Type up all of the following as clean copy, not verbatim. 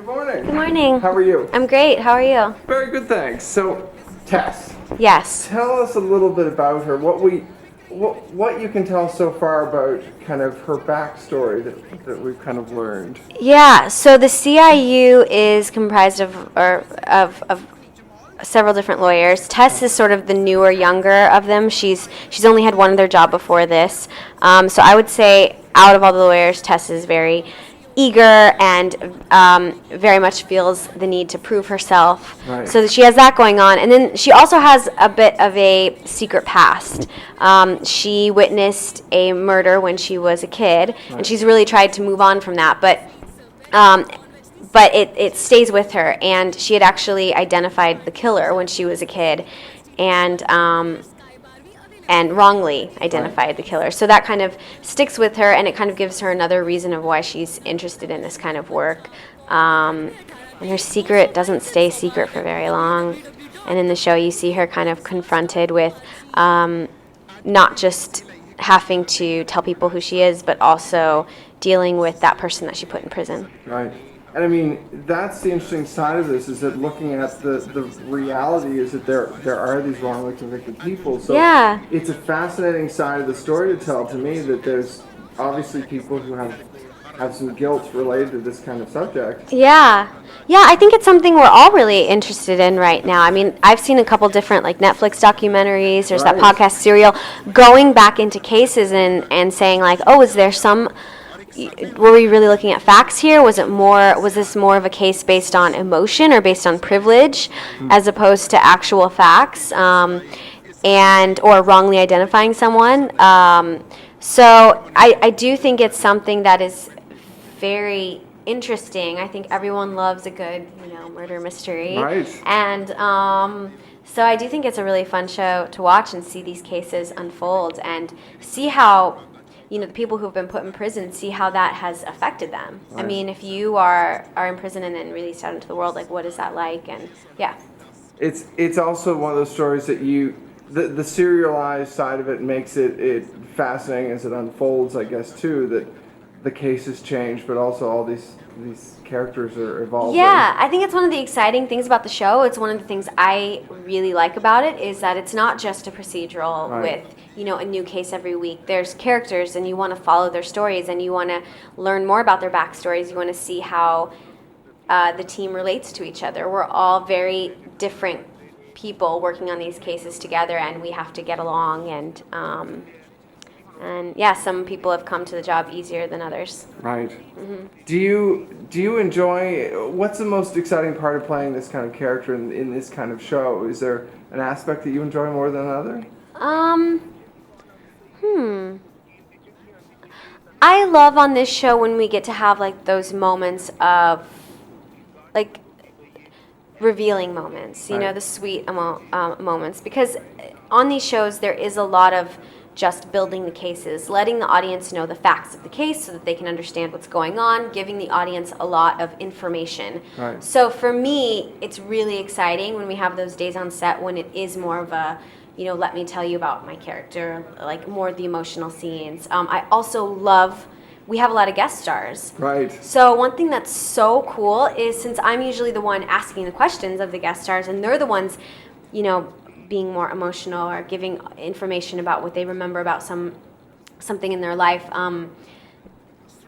Good morning. Good morning. How are you? I'm great. How are you? Very good, thanks. So, Tess. Yes. Tell us a little bit about her. What you can tell so far about kind of her backstory that we've kind of learned. Yeah. So the CIU is comprised of several different lawyers. Tess is sort of the newer, younger of them. She's only had one other job before this. So I would say out of all the lawyers, Tess is very eager and very much feels the need to prove herself. Right. So she has that going on. And then she also has a bit of a secret past. She witnessed a murder when she was a kid, and she's really tried to move on from that. But it stays with her, and she had actually identified the killer when she was a kid, and wrongly identified the killer. So that kind of sticks with her, and it kind of gives her another reason of why she's interested in this kind of work. And her secret doesn't stay secret for very long. And in the show, you see her kind of confronted with not just having to tell people who she is, but also dealing with that person that she put in prison. Right. And I mean, that's the interesting side of this, is that looking at the reality is that there are these wrongly convicted people. So Yeah. It's a fascinating side of the story to tell to me, that there's obviously people who have some guilt related to this kind of subject. Yeah, I think it's something we're all really interested in right now. I mean, I've seen a couple different Netflix documentaries. There's that Right. podcast Serial, going back into cases and saying is there some, were we really looking at facts here? Was this more of a case based on emotion or based on privilege, as opposed to actual facts, or wrongly identifying someone? So I do think it's something that is very interesting. I think everyone loves a good, murder mystery. Right. And so I do think it's a really fun show to watch and see these cases unfold and see how, the people who have been put in prison, see how that has affected them. Right. I mean, if you are in prison and then released out into the world, what is that like? And yeah. It's also one of those stories that the serialized side of it makes it fascinating as it unfolds, I guess, too, that the cases change, but also all these characters are evolving. Yeah, I think it's one of the exciting things about the show. It's one of the things I really like about it, is that it's not just a procedural Right. with, a new case every week. There's characters, and you want to follow their stories, and you want to learn more about their backstories. You want to see how the team relates to each other. We're all very different people working on these cases together, and we have to get along, and yeah, some people have come to the job easier than others. Right. Mm-hmm. Do you enjoy, what's the most exciting part of playing this kind of character in this kind of show? Is there an aspect that you enjoy more than another? I love on this show when we get to have those moments of revealing moments, Right. the sweet moments, because on these shows there is a lot of just building the cases, letting the audience know the facts of the case so that they can understand what's going on, giving the audience a lot of information. Right. So for me, it's really exciting when we have those days on set when it is more of a, let me tell you about my character, more of the emotional scenes. I also love, we have a lot of guest stars. Right. So one thing that's so cool is, since I'm usually the one asking the questions of the guest stars, and they're the ones, being more emotional or giving information about what they remember about something in their life,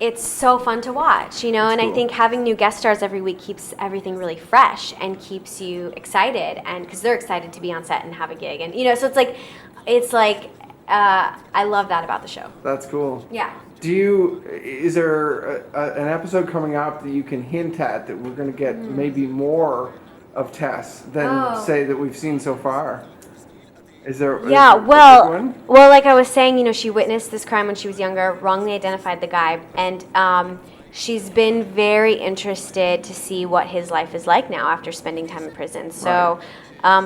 it's so fun to watch, and cool. I think having new guest stars every week keeps everything really fresh and keeps you excited, and because they're excited to be on set and have a gig, and so it's like I love that about the show. That's cool. Yeah. Is there an episode coming up that you can hint at that we're going to get maybe more of Tess than say that we've seen so far? Is there? Yeah, a big well, one? like I was saying, she witnessed this crime when she was younger, wrongly identified the guy, and she's been very interested to see what his life is like now after spending time in prison. So,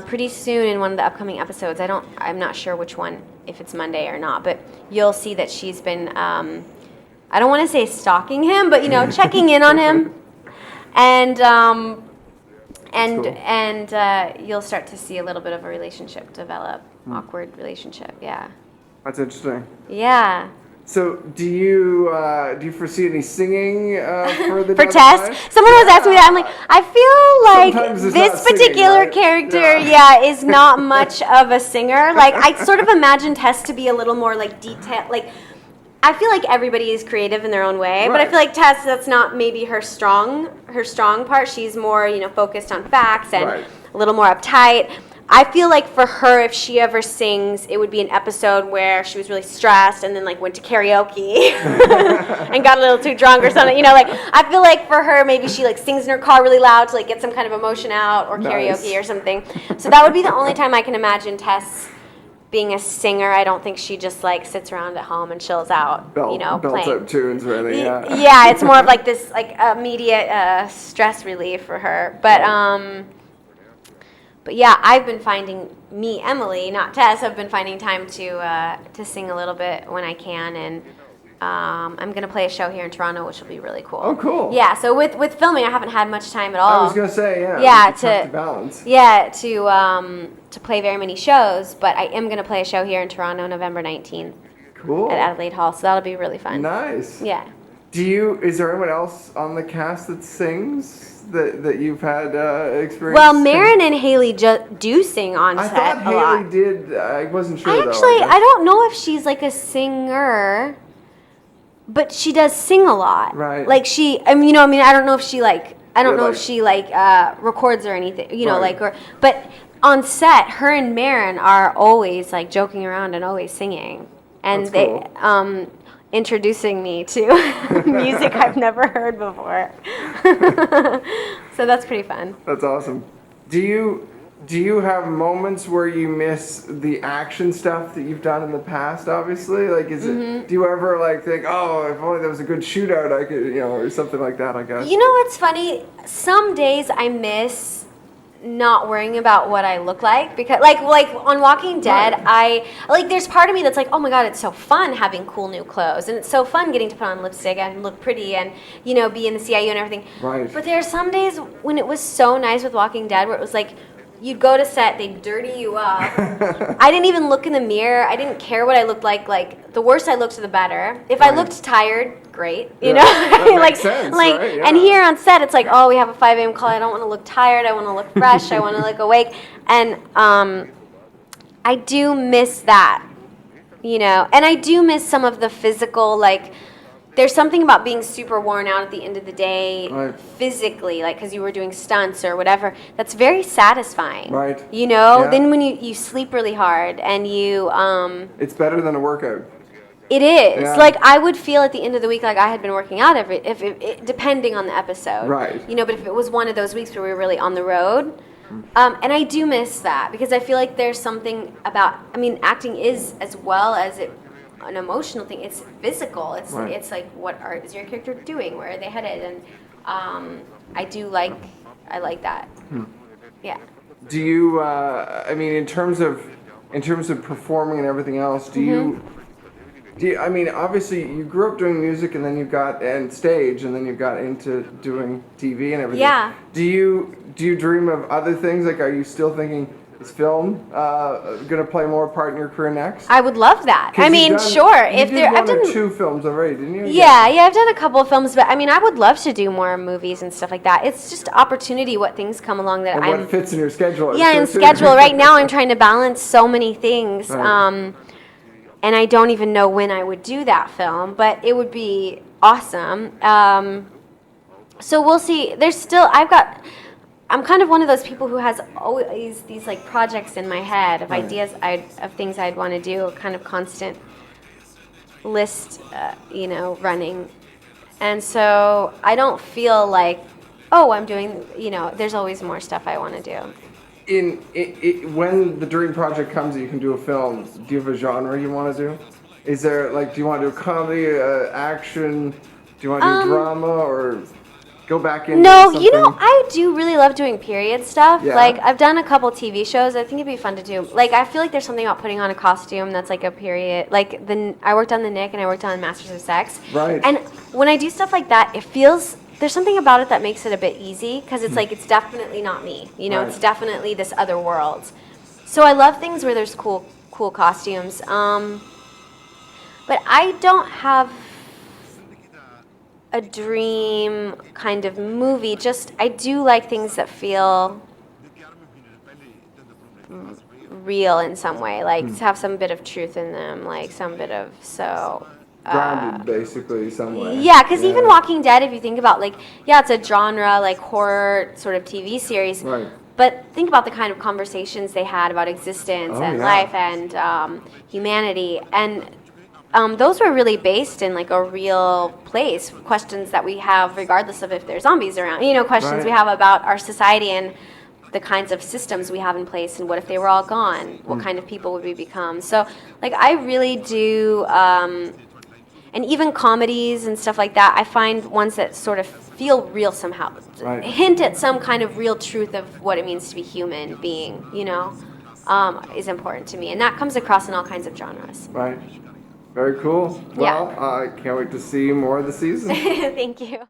pretty soon in one of the upcoming episodes, I'm not sure which one, if it's Monday or not, but you'll see that she's been, I don't want to say stalking him, but checking in on him, and cool. You'll start to see a little bit of a relationship develop, awkward relationship, yeah. That's interesting. Yeah. So do you foresee any singing for the For Dead Tess, Alive? someone was asking me that. I'm like, I feel Sometimes like it's this not singing, particular right? character, Yeah. is not much of a singer. Like, I sort of imagine Tess to be a little more like detailed. Like, I feel like everybody is creative in their own way, but I Right. feel like Tess, that's not maybe her strong part. She's more, focused on facts and Right. a little more uptight. I feel like for her, if she ever sings, it would be an episode where she was really stressed and then like went to karaoke and got a little too drunk or something. I feel like for her, maybe she like sings in her car really loud to like get some kind of emotion out, or Nice. karaoke or something. So that would be the only time I can imagine Tess being a singer. I don't think she just like sits around at home and chills out, Belt playing. up tunes, really. Yeah. Yeah, it's more of like this like immediate stress relief for her. But yeah, I've been finding Emily, not Tess, I've been finding time to sing a little bit when I can, and I'm gonna play a show here in Toronto, which will be really cool. Oh, cool. Yeah, so with filming, I haven't had much time at all. I was gonna say, yeah. Yeah, it's tough to balance. Yeah, to play very many shows, but I am gonna play a show here in Toronto, November 19th Cool. at Adelaide Hall, so that'll be really fun. Nice. Yeah. Is there anyone else on the cast that sings that you've had experience? Well, Marin and Haley do sing on I set thought a Haley lot. did. I wasn't sure though. I don't know if she's like a singer, but she does sing a lot. Right. Like I don't know if she Yeah, if she records or anything, Right. but on set, her and Marin are always like joking around and always singing, and That's they cool. introducing me to music I've never heard before. So that's pretty fun. That's awesome. Do you have moments where you miss the action stuff that you've done in the past? Obviously, like Mm-hmm. do you ever like think, oh, if only there was a good shootout, I could, or something like that? I guess. You know what's funny? Some days I miss not worrying about what I look like, because like on Walking Dead, Right. there's part of me that's like, oh my god, it's so fun having cool new clothes, and it's so fun getting to put on lipstick and look pretty and be in the CIU and everything. Right. But there are some days when it was so nice with Walking Dead where it was like, you'd go to set, they'd dirty you up. I didn't even look in the mirror. I didn't care what I looked like. Like, the worse I looked, the better. If I Right. looked tired, great. You Yeah, know? that makes sense, right? Yeah. And here on set, it's like, oh, we have a 5 a.m. call. I don't want to look tired. I want to look fresh. I want to look awake. And I do miss that, And I do miss some of the physical, there's something about being super worn out at the end of the day, Right. physically, because you were doing stunts or whatever. That's very satisfying. Right. Yeah. Yeah. When you sleep really hard and you, It's better than a workout. it is. Yeah. I would feel at the end of the week like I had been working out depending on the episode. Right. But if it was one of those weeks where we were really on the road, and I do miss that, because I feel like there's something about, acting is, as well as an emotional thing, it's physical. Right. It's like, what is your character doing? Where are they headed? And I like that. Yeah. Do you? In terms of performing and everything else, do you? Obviously, you grew up doing music, and then you got and stage, and then you got into doing TV and everything. Yeah. Do you dream of other things? Like, are you still thinking, is film gonna play more part in your career next? I would love that. 'Cause Sure. You did one or two films already, didn't you? Yeah, I've done a couple of films, but I would love to do more movies and stuff like that. It's just opportunity, what things come along that And I'm. what fits in your schedule? Yeah, in schedule. Right now, I'm trying to balance so many things, Right. and I don't even know when I would do that film, but it would be awesome. So we'll see. I'm kind of one of those people who has always these projects in my head of Right. ideas of things I'd want to do, a kind of constant list, running. And so I don't feel like, oh, I'm doing, there's always more stuff I want to do. When the dream project comes that you can do a film, do you have a genre you want to do? Is there, do you want to do a comedy, action? Do you want to do drama, or go back into No, something? I do really love doing period stuff. Yeah. I've done a couple TV shows. I think it'd be fun to do. I feel like there's something about putting on a costume that's like a period. I worked on The Nick and I worked on Masters of Sex. Right. And when I do stuff like that, there's something about it that makes it a bit easy, because it's it's definitely not me. Right. It's definitely this other world. So I love things where there's cool costumes. But I don't have a dream kind of movie. Just I do like things that feel real in some way, like to have some bit of truth in them, like some bit of Grounded, basically, somewhere. Yeah, because even Walking Dead, if you think about, like, yeah, it's a genre, like, horror sort of TV series. Right. But think about the kind of conversations they had about existence and life and humanity. And those were really based in, like, a real place. Questions that we have, regardless of if there's zombies around. You know, questions we have about our society and the kinds of systems we have in place. And what if they were all gone? What kind of people would we become? So, like, I really do... and even comedies and stuff like that, I find ones that sort of feel real somehow, hint at some kind of real truth of what it means to be human being, you know, is important to me. And that comes across in all kinds of genres. Right. Very cool. Well, I can't wait to see more of the season. Thank you.